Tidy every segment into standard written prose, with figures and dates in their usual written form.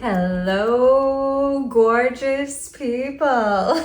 Hello, gorgeous people.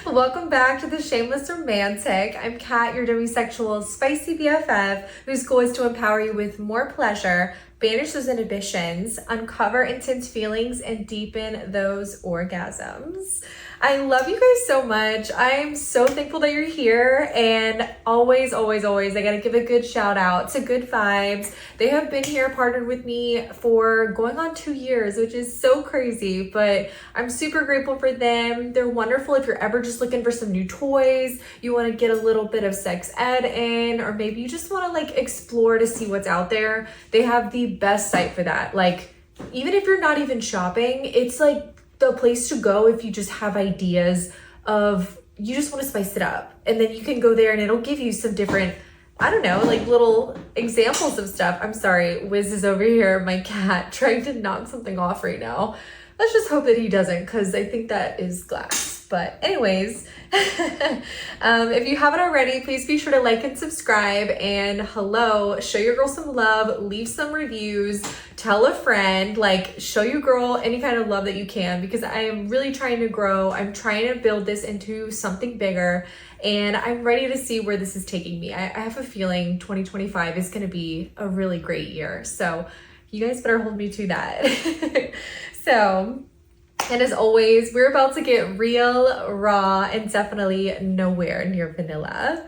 Welcome back to the Shameless Romantic. I'm Kat, your demisexual spicy BFF, whose goal is to empower you with more pleasure, banish those inhibitions, uncover intense feelings, and deepen those orgasms. I love you guys so much. I'm so thankful that you're here, and always, I gotta give a good shout out to Good Vibes. They have been here, partnered with me for going on 2 years, which is so crazy, but I'm super grateful for them. They're wonderful if you're ever just looking for some new toys, you want to get a little bit of sex ed in, or maybe you just want to like explore to see what's out there. They have the best site for that. Like, even if you're not even shopping, it's like the place to go if you just have ideas of, you just want to spice it up, and then you can go there and it'll give you some different, I don't know, like little examples of stuff. I'm sorry, Wiz is over here, my cat, trying to knock something off right now. Let's just hope that he doesn't, because I think that is glass. But anyways, if you haven't already, please be sure to like and subscribe. And hello, show your girl some love, leave some reviews, tell a friend, like show your girl any kind of love that you can, because I am really trying to grow. I'm trying to build this into something bigger, and I'm ready to see where this is taking me. I have a feeling 2025 is going to be a really great year. So you guys better hold me to that. So, and as always, we're about to get real, raw, and definitely nowhere near vanilla.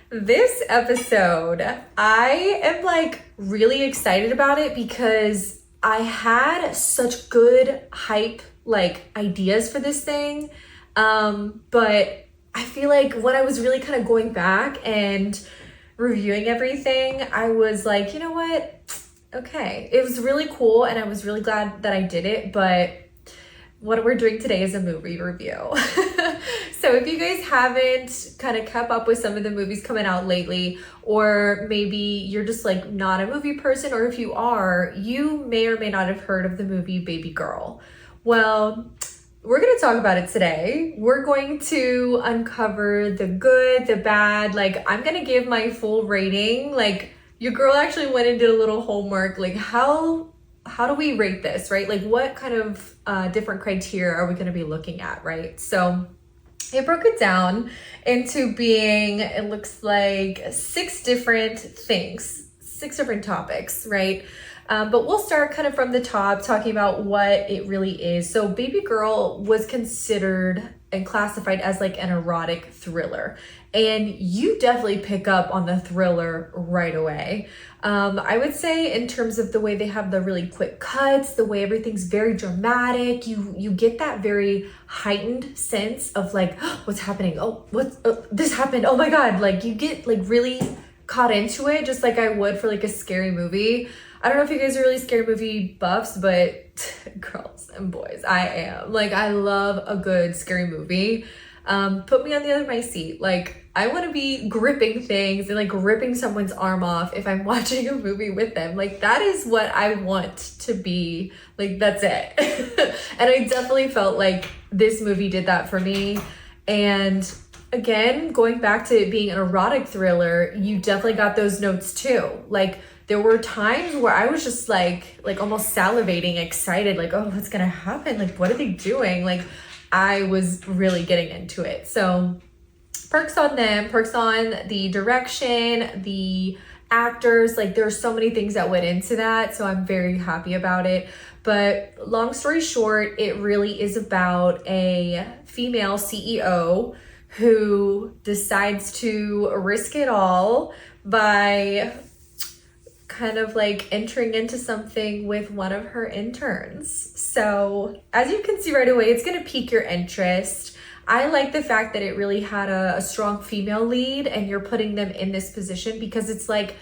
This episode, I am like really excited about it because I had such good hype, like ideas for this thing. But I feel like when I was really kind of going back and reviewing everything, I was like, you know what? Okay, it was really cool, and I was really glad that I did it, but what we're doing today is a movie review. So if you guys haven't kind of kept up with some of the movies coming out lately, or maybe you're just like not a movie person, or if you are, you may or may not have heard of the movie Babygirl. Well, we're going to talk about it today. We're going to uncover the good, the bad. Like, I'm going to give my full rating. Like, your girl actually went and did a little homework. Like, how do we rate this, right? Like, what kind of different criteria are we going to be looking at, right? So it broke it down into being, it looks like 6 different things, 6 different topics, right? But we'll start kind of from the top, talking about what it really is. So Babygirl was considered and classified as like an erotic thriller. And you definitely pick up on the thriller right away. I would say in terms of the way they have the really quick cuts, the way everything's very dramatic, you get that very heightened sense of like, oh, what's happening? Oh, this happened. Oh my God. Like, you get like really caught into it, just like I would for like a scary movie. I don't know if you guys are really scary movie buffs, but girls and boys, I am. Like, I love a good scary movie. Put me on the other of my seat. Like, I want to be gripping things and like ripping someone's arm off if I'm watching a movie with them. Like, that is what I want to be. Like, that's it. And I definitely felt like this movie did that for me. And again, going back to it being an erotic thriller, you definitely got those notes too. Like, there were times where I was just like almost salivating, excited, like, oh, what's gonna happen? Like, what are they doing? Like, I was really getting into it. So perks on them, perks on the direction, the actors, like there's so many things that went into that. So I'm very happy about it. But long story short, it really is about a female CEO who decides to risk it all by kind of like entering into something with one of her interns. So as you can see right away, it's going to pique your interest. I like the fact that it really had a strong female lead, and you're putting them in this position, because it's like,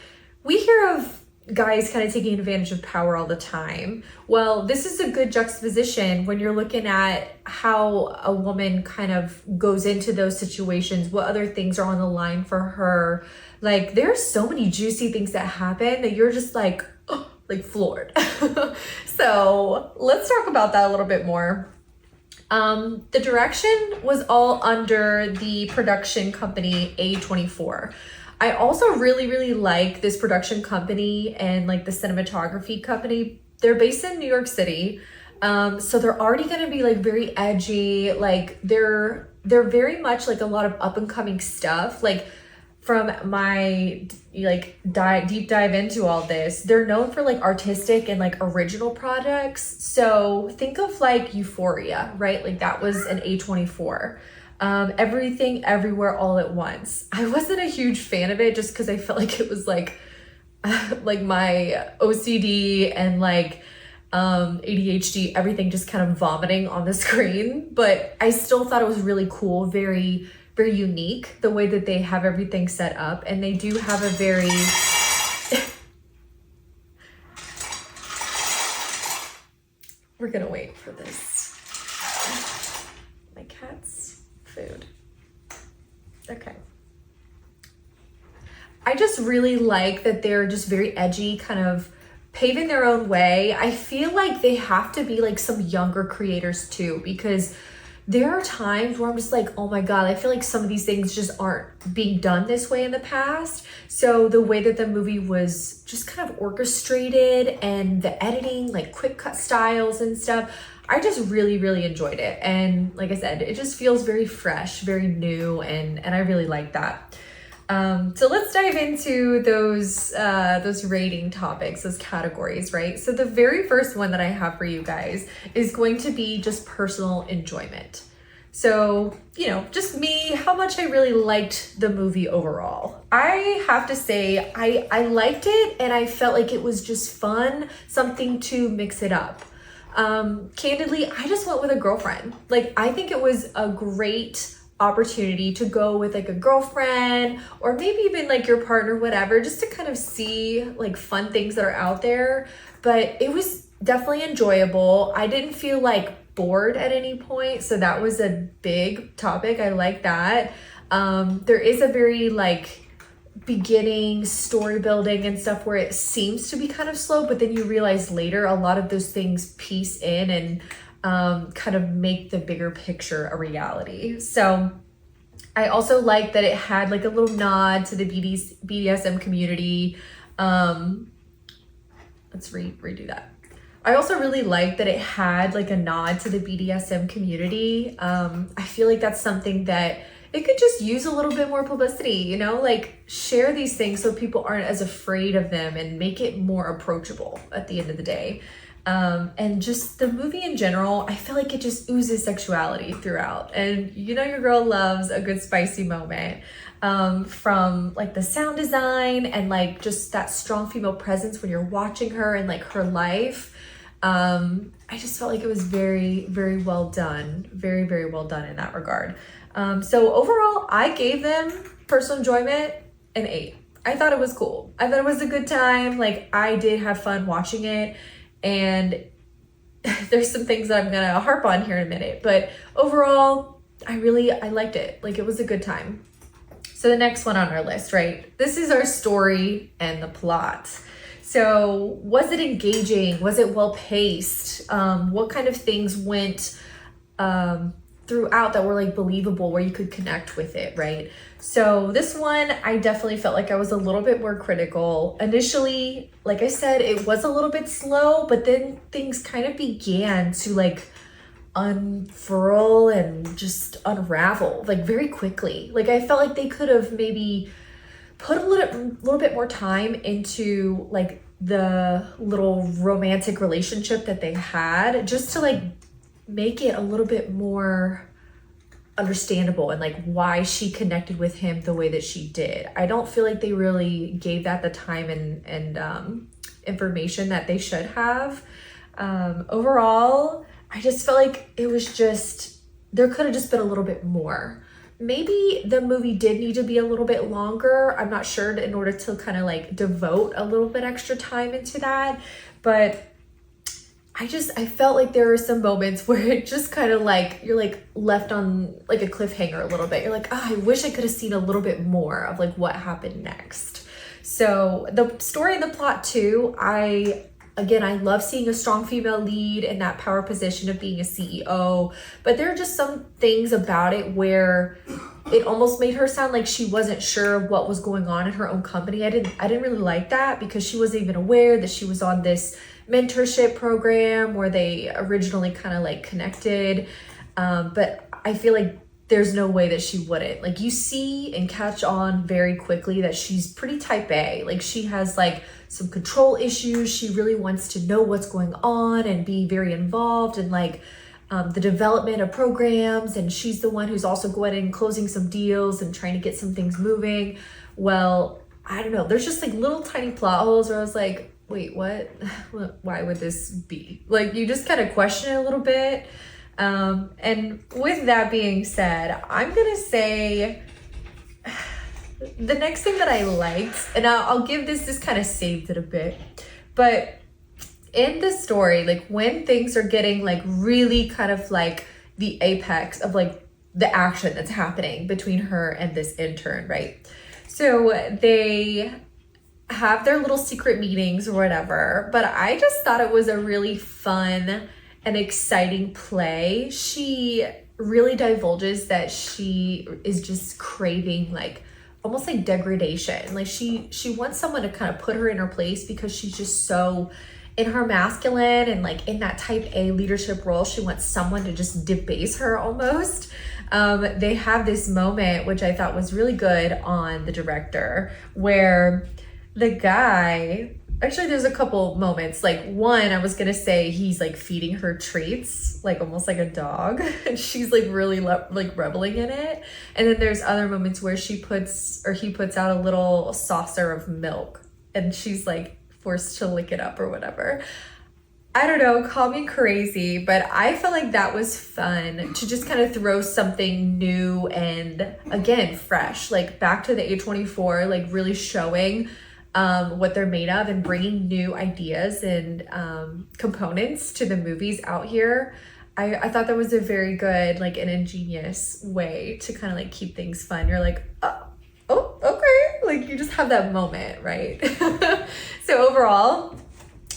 we hear of guys kind of taking advantage of power all the time. Well, this is a good juxtaposition when you're looking at how a woman kind of goes into those situations, what other things are on the line for her. Like, there's so many juicy things that happen that you're just like, oh, like floored. So let's talk about that a little bit more. The direction was all under the production company A24. I also really like this production company and like the cinematography company. They're based in New York City. So they're already going to be like very edgy. Like they're very much like a lot of up and coming stuff. Like from my deep dive into all this, they're known for like artistic and like original projects. So think of like Euphoria, right? Like that was an A24. Everything Everywhere All at Once. I wasn't a huge fan of it just because I felt like it was like my OCD and like ADHD, everything just kind of vomiting on the screen. But I still thought it was really cool, very unique, the way that they have everything set up. And they do have a very we're gonna wait for this. My cat's food. Okay. I just really like that they're just very edgy, kind of paving their own way. I feel like they have to be like some younger creators too, because there are times where I'm just like, oh my God, I feel like some of these things just aren't being done this way in the past. So the way that the movie was just kind of orchestrated and the editing, like quick cut styles and stuff, I just really enjoyed it. And like I said, it just feels very fresh, very new, and I really like that. So let's dive into those rating topics, those categories, right? So the very first one that I have for you guys is going to be just personal enjoyment. So, you know, just me, how much I really liked the movie overall. I have to say, I liked it and I felt like it was just fun, something to mix it up. Candidly, I just went with a girlfriend. Like, I think it was a great opportunity to go with like a girlfriend or maybe even like your partner, whatever, just to kind of see like fun things that are out there. But it was definitely enjoyable. I didn't feel like bored at any point, so that was a big topic. I like that. There is a very like beginning story building and stuff where it seems to be kind of slow, but then you realize later a lot of those things piece in and kind of make the bigger picture a reality. So I also like that it had like a little nod to the BDSM community. Let's redo that. I also really like that it had like a nod to the BDSM community. I feel like that's something that it could just use a little bit more publicity, you know, like share these things so people aren't as afraid of them and make it more approachable at the end of the day. And just the movie in general, I feel like it just oozes sexuality throughout. And you know, your girl loves a good spicy moment, from like the sound design and like just that strong female presence when you're watching her and like her life. I just felt like it was very well done. Very well done in that regard. So overall, I gave them personal enjoyment an 8. I thought it was cool. I thought it was a good time. Like I did have fun watching it. And there's some things that I'm gonna harp on here in a minute, but overall, I liked it. Like it was a good time. So the next one on our list, right? This is our story and the plot. So was it engaging? Was it well paced? What kind of things went throughout that were like believable, where you could connect with it, right? So this one, I definitely felt like I was a little bit more critical. Initially, like I said, it was a little bit slow, but then things kind of began to like unfurl and just unravel like very quickly. Like I felt like they could have maybe put a little bit more time into like the little romantic relationship that they had, just to like make it a little bit more understandable and like why she connected with him the way that she did. I don't feel like they really gave that the time and information that they should have. Overall, I just felt like it was just, there could have just been a little bit more. Maybe the movie did need to be a little bit longer. I'm not sure, in order to kind of like devote a little bit extra time into that. But I felt like there were some moments where it just kind of like, you're like left on like a cliffhanger a little bit. You're like, oh, I wish I could have seen a little bit more of like what happened next. So the story and the plot too, I again, I love seeing a strong female lead in that power position of being a CEO, but there are just some things about it where it almost made her sound like she wasn't sure what was going on in her own company. I didn't really like that, because she wasn't even aware that she was on this mentorship program where they originally kind of like connected. But I feel like there's no way that she wouldn't. Like, you see and catch on very quickly that she's pretty type A. Like, she has like some control issues. She really wants to know what's going on and be very involved in like the development of programs. And she's the one who's also going and closing some deals and trying to get some things moving. Well, I don't know. There's just like little tiny plot holes where I was like, wait, what? Why would this be? Like, you just kind of question it a little bit. And with that being said, I'm gonna say the next thing that I liked, and I'll give this kind of saved it a bit, but in the story, like when things are getting like really kind of like the apex of like the action that's happening between her and this intern, right? So they have their little secret meetings or whatever, but I just thought it was a really fun and exciting play. She really divulges that she is just craving like almost like degradation. Like she wants someone to kind of put her in her place, because she's just so in her masculine and like in that type A leadership role. She wants someone to just debase her almost. They have this moment, which I thought was really good on the director, where the guy, actually there's a couple moments, like one, I was gonna say he's like feeding her treats, like almost like a dog, and she's like really like reveling in it. And then there's other moments where he puts out a little saucer of milk and she's like forced to lick it up or whatever. I don't know, call me crazy, but I felt like that was fun to just kind of throw something new and again fresh, like back to the A24, like really showing what they're made of and bringing new ideas and components to the movies out here. I thought that was a very good, like an ingenious way to kind of like keep things fun. You're like, oh, okay. Like you just have that moment, right? So overall,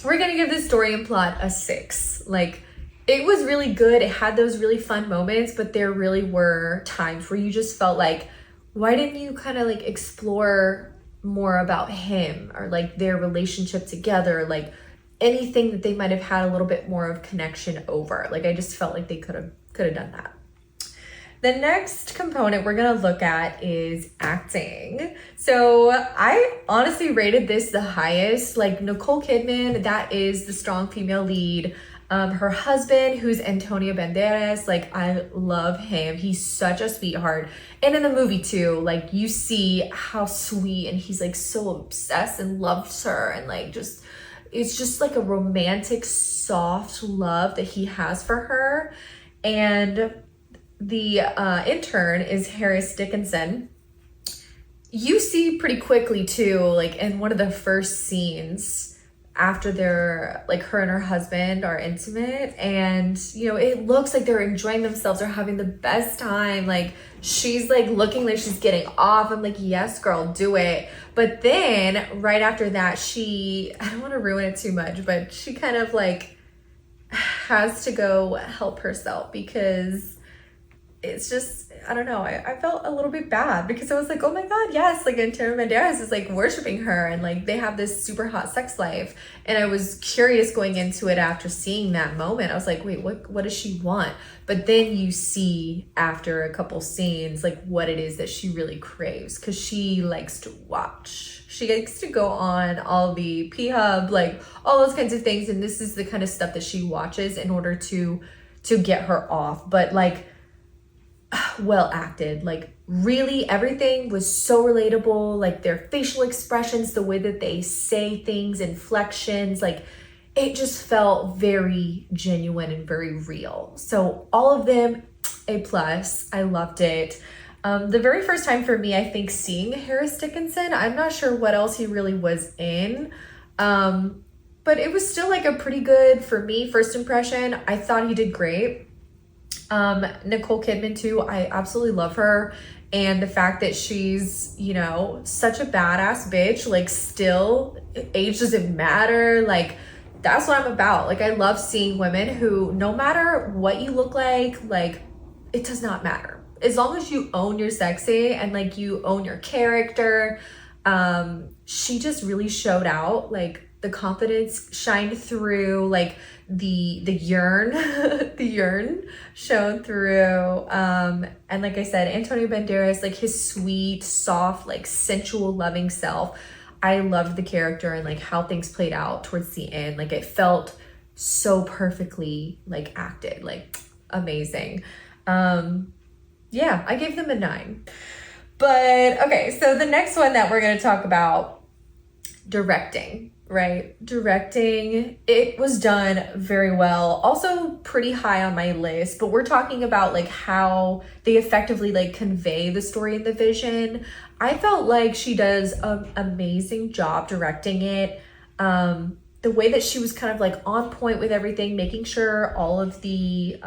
we're gonna give this story and plot a 6. Like, it was really good. It had those really fun moments, but there really were times where you just felt like, why didn't you kind of like explore more about him or like their relationship together? Like anything that they might have had a little bit more of connection over. Like, I just felt like they could have done that. The next component we're gonna look at is acting. So I honestly rated this the highest. Like Nicole Kidman, that is the strong female lead. Her husband, who's Antonio Banderas, like I love him. He's such a sweetheart. And in the movie too, like you see how sweet, and he's like so obsessed and loves her, and like just, it's just like a romantic, soft love that he has for her. And the intern is Harris Dickinson. You see pretty quickly too, like in one of the first scenes after they're like, her and her husband are intimate, and you know, it looks like they're enjoying themselves or having the best time. Like she's like looking like she's getting off. I'm like, yes girl, do it. But then right after that, I don't want to ruin it too much, but she kind of like has to go help herself, because it's just, I don't know, I felt a little bit bad, because I was like, oh my God, yes, like Antonio Banderas is like worshiping her, and like they have this super hot sex life. And I was curious going into it after seeing that moment. I was like, wait, what does she want? But then you see after a couple scenes, like what it is that she really craves, because she likes to watch. She likes to go on all the P-Hub, like all those kinds of things. And this is the kind of stuff that she watches in order to get her off. But like, well acted, like really everything was so relatable, like their facial expressions, the way that they say things, inflections, like it just felt very genuine and very real. So all of them, A+. I loved it. The very first time for me, I think, seeing Harris Dickinson, I'm not sure what else he really was in, but it was still like a pretty good, for me, first impression. I thought he did great. Nicole Kidman too, I absolutely love her. And the fact that she's, you know, such a badass bitch, like still age doesn't matter. Like that's what I'm about. Like, I love seeing women who, no matter what you look like, it does not matter. As long as you own your sexy and like you own your character. She just really showed out, like the confidence shined through, like the yearn, the yearn shone through. And like I said, Antonio Banderas, like his sweet, soft, like sensual, loving self. I loved the character and like how things played out towards the end. Like it felt so perfectly like acted, like amazing. Yeah, I gave them a 9. But okay, so the next one that we're going to talk about, directing, right? Directing, it was done very well. Also pretty high on my list, but we're talking about like how they effectively like convey the story and the vision. I felt like she does an amazing job directing it. The way that she was kind of like on point with everything, making sure all of the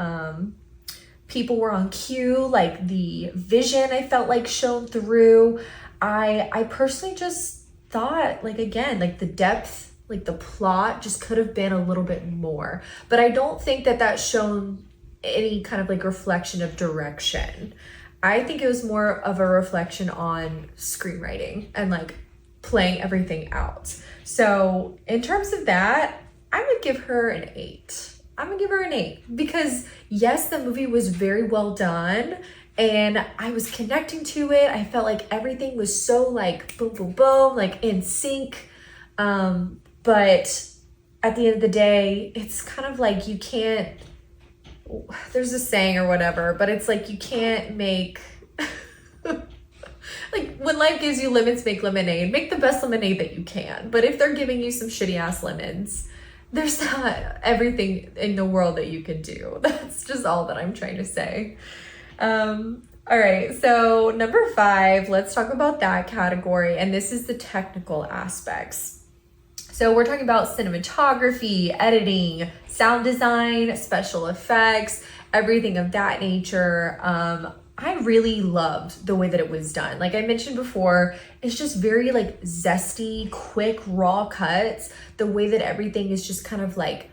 people were on cue, like the vision I felt like shone through. I personally just thought, like, again, like the depth, like the plot just could have been a little bit more, but I don't think that that shown any kind of like reflection of direction. I think it was more of a reflection on screenwriting and like playing everything out. So in terms of that, I would give her an 8. I'm gonna give her an 8 because yes, the movie was very well done and I was connecting to it. I felt like everything was so like boom, boom, boom, like in sync. But at the end of the day, it's kind of like you can't, there's a saying or whatever, but it's like you can't make, like when life gives you lemons, make lemonade. Make the best lemonade that you can. But if they're giving you some shitty ass lemons, there's not everything in the world that you can do. That's just all that I'm trying to say. All right, so number 5, let's talk about that category. And this is the technical aspects. So we're talking about cinematography, editing, sound design, special effects, everything of that nature. I really loved the way that it was done. Like I mentioned before, it's just very like zesty, quick, raw cuts. The way that everything is just kind of like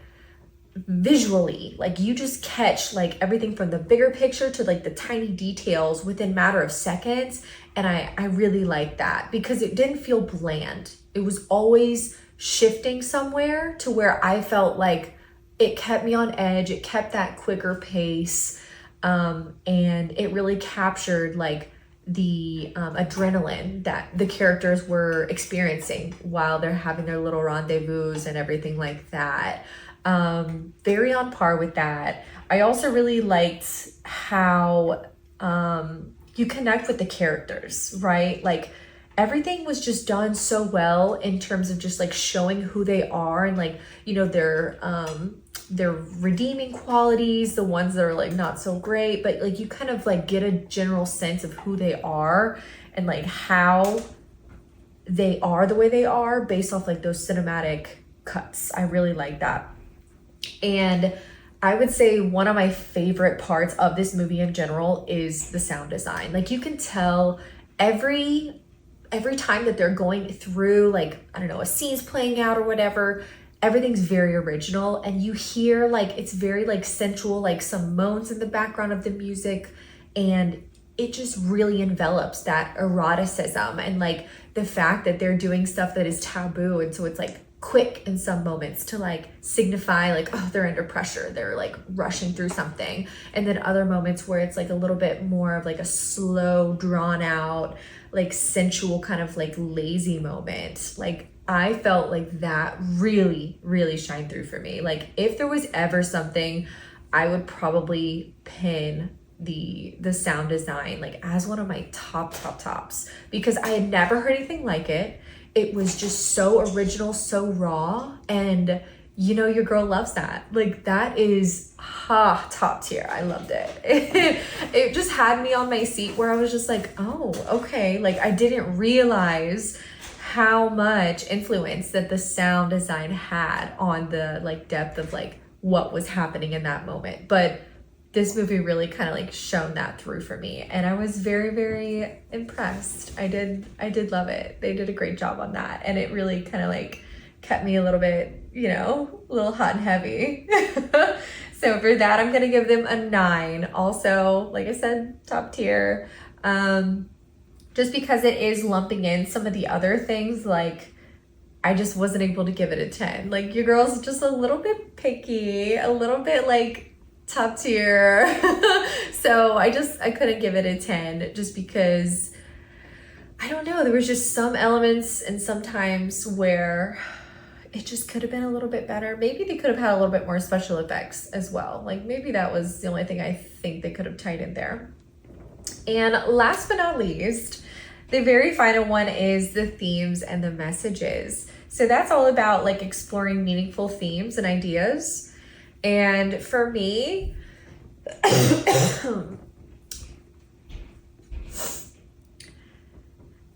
visually, like you just catch like everything from the bigger picture to like the tiny details within a matter of seconds. And I really like that because it didn't feel bland. It was always shifting somewhere to where I felt like it kept me on edge. It kept that quicker pace. And it really captured like the adrenaline that the characters were experiencing while they're having their little rendezvous and everything like that. Very on par with that. I also really liked how you connect with the characters, right? Like everything was just done so well in terms of just like showing who they are and like, you know, their redeeming qualities, the ones that are like not so great, but like you kind of like get a general sense of who they are and like how they are the way they are based off like those cinematic cuts. I really like that. And I would say one of my favorite parts of this movie in general is the sound design. Like you can tell every time that they're going through, like, I don't know, a scene's playing out or whatever, everything's very original. And you hear like, it's very like sensual, like some moans in the background of the music. And it just really envelops that eroticism and like the fact that they're doing stuff that is taboo. And so it's like quick in some moments to like signify like, oh, they're under pressure, they're like rushing through something. And then other moments where it's like a little bit more of like a slow, drawn out, like sensual kind of like lazy moment. Like I felt like that really, really shined through for me. Like if there was ever something, I would probably pin the sound design like as one of my tops because I had never heard anything like it. It was just so original, so raw, and you know your girl loves that. Like that is top tier. I loved it. It just had me on my seat where I was just like, oh, okay. Like I didn't realize how much influence that the sound design had on the like depth of like what was happening in that moment. But this movie really kind of like shone that through for me. And I was very, very impressed. I did love it. They did a great job on that. And it really kind of like kept me a little bit a little hot and heavy. So for that, I'm gonna give them a 9. Also, like I said, top tier. Just because it is lumping in some of the other things, like I just wasn't able to give it a 10. Like your girl's just a little bit picky, a little bit like top tier. So I couldn't give it a 10 just because I don't know, there was just some elements and sometimes where it just could have been a little bit better. Maybe they could have had a little bit more special effects as well. Like maybe that was the only thing I think they could have tightened there. And last but not least, the very final one is the themes and the messages. So that's all about like exploring meaningful themes and ideas. And for me,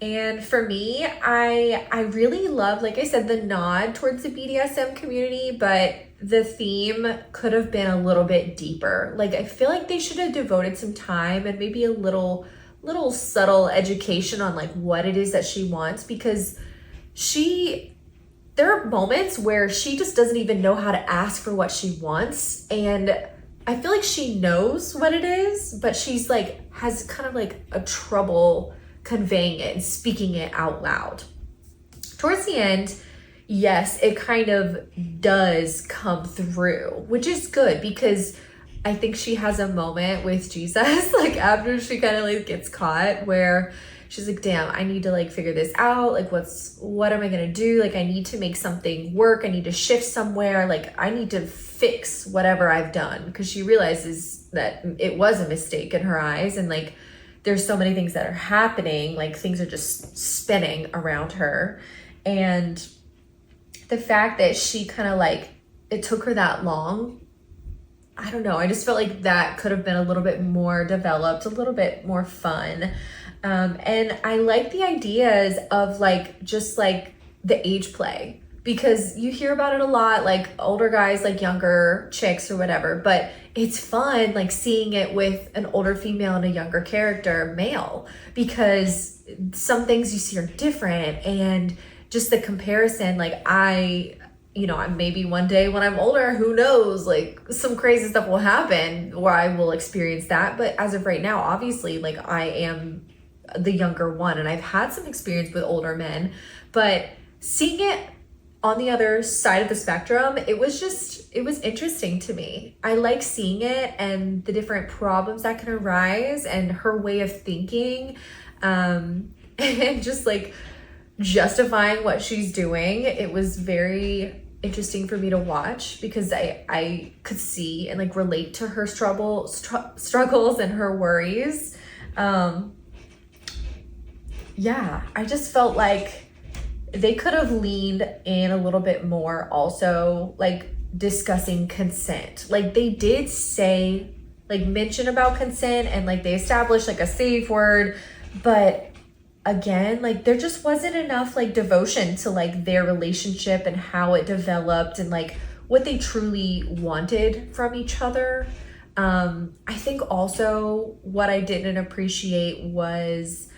I really love, like I said, the nod towards the BDSM community, but the theme could have been a little bit deeper. Like I feel like they should have devoted some time and maybe a little subtle education on like what it is that she wants, because there are moments where she just doesn't even know how to ask for what she wants, and I feel like she knows what it is, but she's like has kind of like a trouble conveying it and speaking it out loud. Towards the end, yes, it kind of does come through, which is good because I think she has a moment with Jesus, like after she kind of like gets caught, where she's like, damn, I need to like figure this out. Like what am I gonna do? Like I need to make something work. I need to shift somewhere. Like I need to fix whatever I've done, because she realizes that it was a mistake in her eyes, and like there's so many things that are happening, like things are just spinning around her. And the fact that she kind of like, it took her that long, I don't know, I just felt like that could have been a little bit more developed, a little bit more fun. And I like the ideas of like, just like the age play, because you hear about it a lot, like older guys, like younger chicks or whatever, but it's fun like seeing it with an older female and a younger character male, because some things you see are different, and just the comparison, like maybe one day when I'm older, who knows, like some crazy stuff will happen where I will experience that. But as of right now, obviously, like I am the younger one and I've had some experience with older men, but seeing it on the other side of the spectrum, it was interesting to me. I like seeing it and the different problems that can arise and her way of thinking, and just like justifying what she's doing. It was very interesting for me to watch because I could see and like relate to her struggles and her worries. I just felt like they could have leaned in a little bit more, also like discussing consent. Like they did say, like mention about consent, and like they established like a safe word, but again, like there just wasn't enough like devotion to like their relationship and how it developed and like what they truly wanted from each other. I think also what I didn't appreciate was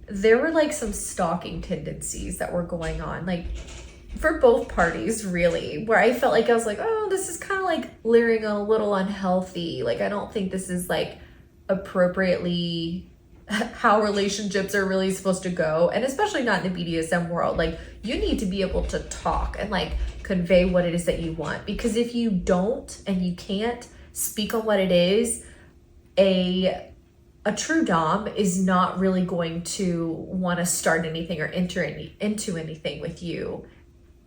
there were like some stalking tendencies that were going on, like for both parties really, where I felt like I was like, oh, this is kind of like leering a little unhealthy. Like I don't think this is like appropriately how relationships are really supposed to go, and especially not in the BDSM world. Like you need to be able to talk and like convey what it is that you want, because if you don't and you can't speak on what it is, a true dom is not really going to want to start anything or enter into anything with you.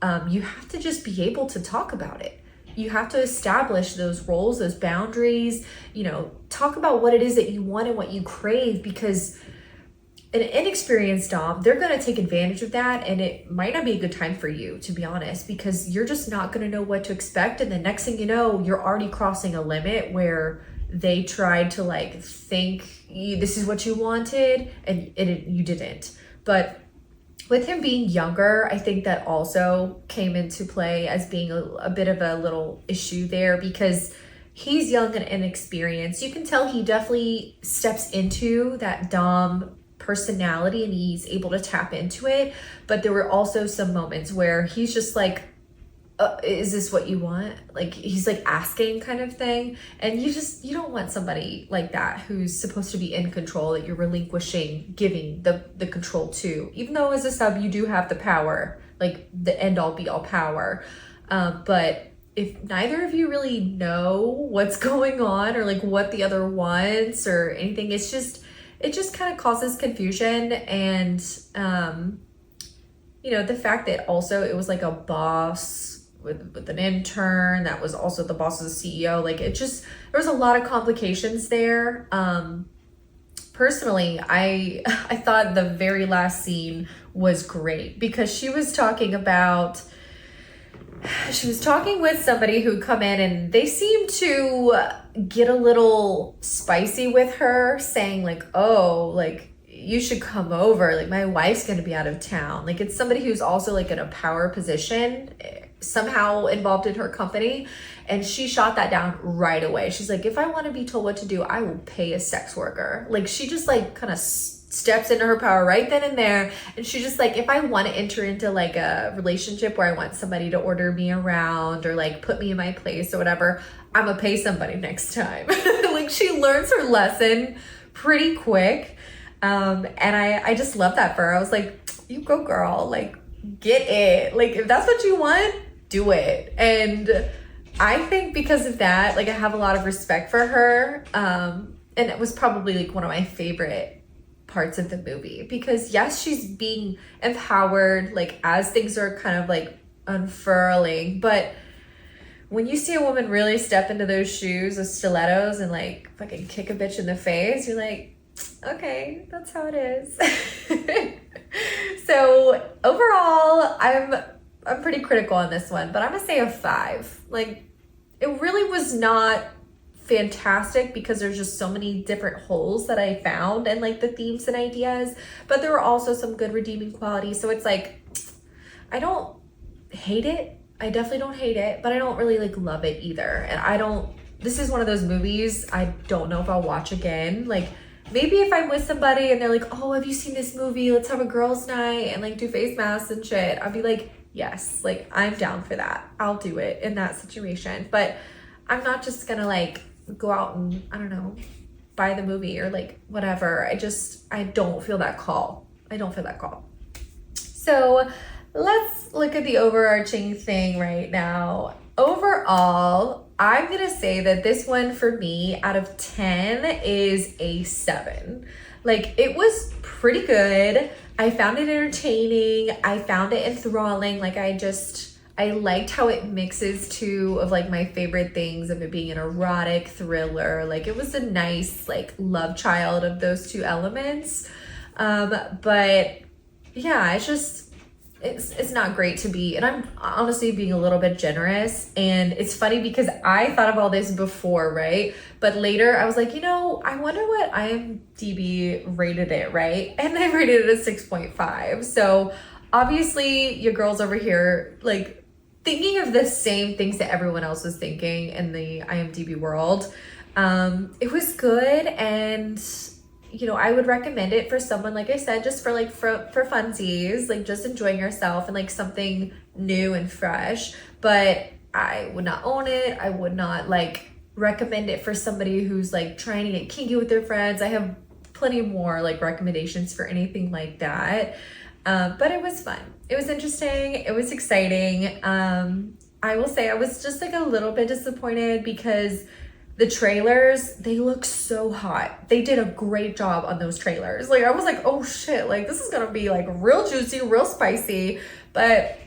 You have to just be able to talk about it. You have to establish those roles, those boundaries, talk about what it is that you want and what you crave, because an inexperienced dom, they're going to take advantage of that, and it might not be a good time for you, to be honest, because you're just not going to know what to expect. And the next thing you know, you're already crossing a limit where they tried to like think this is what you wanted and you didn't. But with him being younger, I think that also came into play as being a bit of a little issue there, because he's young and inexperienced. You can tell he definitely steps into that dom personality and he's able to tap into it. But there were also some moments where he's just like is this what you want? Like, he's like asking kind of thing. And you don't want somebody like that who's supposed to be in control, that you're relinquishing, giving the control to, even though as a sub, you do have the power, like the end all be all power. But if neither of you really know what's going on or like what the other wants or anything, it just kind of causes confusion. And, the fact that also it was like a boss with an intern that was also the boss of the CEO, like there was a lot of complications there. Personally, I thought the very last scene was great because she was talking with somebody who'd come in and they seemed to get a little spicy with her, saying like, oh, like, you should come over. Like, my wife's going to be out of town. Like, it's somebody who's also like in a power position, somehow involved in her company. And she shot that down right away. She's like, if I want to be told what to do, I will pay a sex worker. Like, she just like kind of steps into her power right then and there. And she just like, if I want to enter into like a relationship where I want somebody to order me around or like put me in my place or whatever, I'm gonna pay somebody next time. Like, she learns her lesson pretty quick. And I just love that for her. I was like, you go girl, like, get it. Like, if that's what you want, do it. And I think because of that, like, I have a lot of respect for her. And it was probably like one of my favorite parts of the movie because yes, she's being empowered, like, as things are kind of like unfurling, but when you see a woman really step into those shoes with stilettos and like fucking kick a bitch in the face, you're like, okay, that's how it is. So overall, I'm pretty critical on this one, but I'm gonna say a 5. Like, it really was not fantastic because there's just so many different holes that I found and like the themes and ideas, but there were also some good redeeming qualities. So it's like, I don't hate it. I definitely don't hate it, but I don't really like love it either. And this is one of those movies I don't know if I'll watch again. Like, maybe if I'm with somebody and they're like, oh, have you seen this movie? Let's have a girls' night and like do face masks and shit. I'll be like, yes, like, I'm down for that. I'll do it in that situation. But I'm not just gonna like go out and, I don't know, buy the movie or like whatever. I don't feel that call. So let's look at the overarching thing right now. Overall, I'm gonna say that this one for me out of 10 is a 7. Like, it was pretty good. I found it entertaining. I found it enthralling. Like, I liked how it mixes two of like my favorite things of it being an erotic thriller. Like, it was a nice like love child of those two elements. But yeah, it's not great to be, and I'm honestly being a little bit generous. And it's funny because I thought of all this before, right? But later I was like, I wonder what IMDb rated it, right? And they rated it a 6.5. So obviously your girl's over here like thinking of the same things that everyone else was thinking in the IMDb world. It was good, and I would recommend it for someone, like I said, just for like for funsies, like just enjoying yourself and like something new and fresh. But I would not own it. I would not like recommend it for somebody who's like trying to get kinky with their friends. I have plenty more like recommendations for anything like that. But it was fun. It was interesting. It was exciting. I will say I was just like a little bit disappointed because the trailers, they look so hot. They did a great job on those trailers. Like, I was like, oh shit, like this is gonna be like real juicy, real spicy. But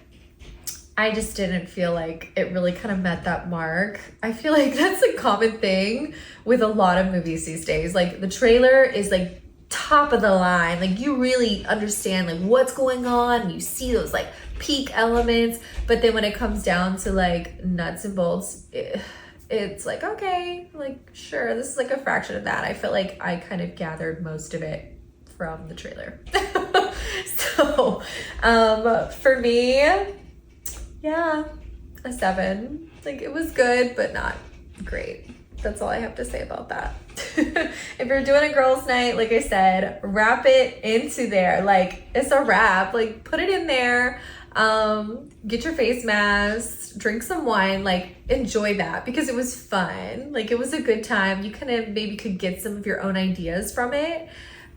I just didn't feel like it really kind of met that mark. I feel like that's a common thing with a lot of movies these days. Like, the trailer is like top of the line. Like, you really understand like what's going on and you see those like peak elements, but then when it comes down to like nuts and bolts, it's like, okay, like sure, this is like a fraction of that. I feel like I kind of gathered most of it from the trailer. So for me, yeah, a 7. Like, it was good but not great. That's all I have to say about that. If you're doing a girls' night, like I said, wrap it into there. Like, it's a wrap. Like, put it in there. Get your face mask, drink some wine, like enjoy that because it was fun. Like it was a good time. You kind of maybe could get some of your own ideas from it.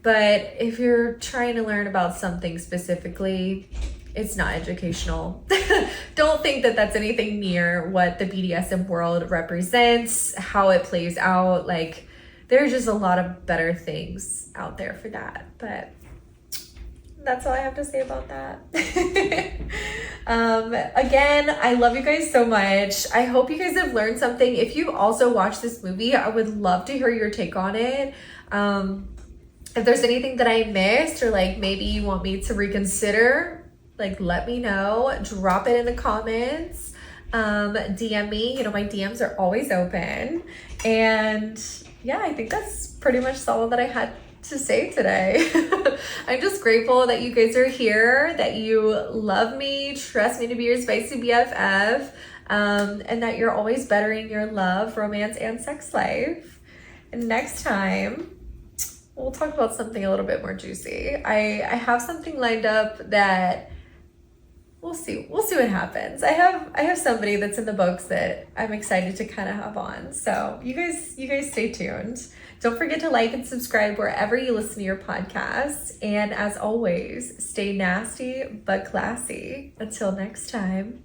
But if you're trying to learn about something specifically, it's not educational. Don't think that that's anything near what the BDSM world represents, how it plays out. Like, there's just a lot of better things out there for that. But that's all I have to say about that. Again, I love you guys so much. I hope you guys have learned something. If you also watched this movie, I would love to hear your take on it. If there's anything that I missed or like maybe you want me to reconsider, like let me know. Drop it in the comments. DM me. You know, my DMs are always open. And yeah, I think that's pretty much all that I had to say today. I'm just grateful that you guys are here, that you love me, trust me to be your spicy BFF, and that you're always bettering your love, romance, and sex life. And next time, we'll talk about something a little bit more juicy. I have something lined up that we'll see what happens. I have somebody that's in the books that I'm excited to kind of have on. So you guys stay tuned. Don't forget to like and subscribe wherever you listen to your podcasts. And as always, stay nasty but classy. Until next time.